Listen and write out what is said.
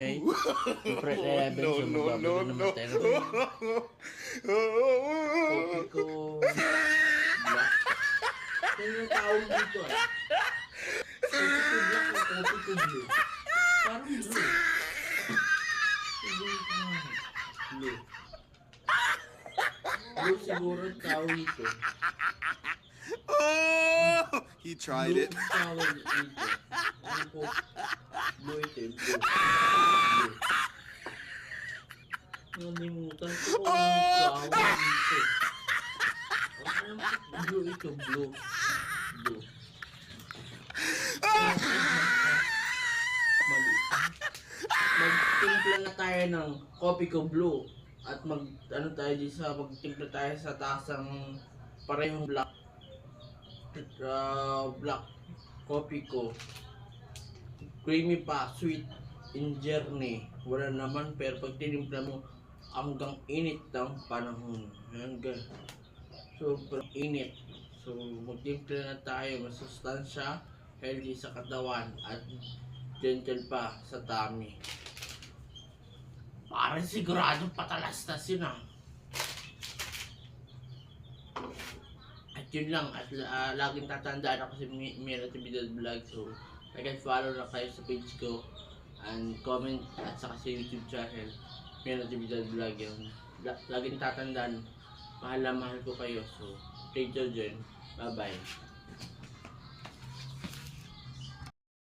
Okay? Siyempre, 11, No, so no, no, magbabalo no. naman tayo. Kopi ko. Black. Ano yung tawag dito Kopi ko black o kopi ko blue? Parang blue. Blue. Blue siguro ang tawag dito. Oh, he tried Blue it. ang tawag dito. Ano po? Blue ito yung blue. Blue. Nalimutan ko kung anong tawag dito. Alam ko, blue ito, blue. Blue. Mali. Magtimpla na tayo ng kopi ko blue. At magtimpla tayo sa tasang parehong black. Black coffee ko. Creamy pa, sweet, injerne. Wala naman, pero pag tinimpla mo, hanggang init ng panahon. Hanggang sobrang init. So, magtimpla na tayo. Masustansya, healthy sa katawan, at gentle pa sa tummy. Parang siguradong patalastas yun At yun lang, at laging tatandaan ako sa Mira Actividad Vlog. So, like and follow na kayo sa page ko, and comment, at saka sa YouTube channel Mira Actividad Vlog. Yung laging tatandaan, mahal na mahal ko kayo. So, stay tuned dyan. Bye bye.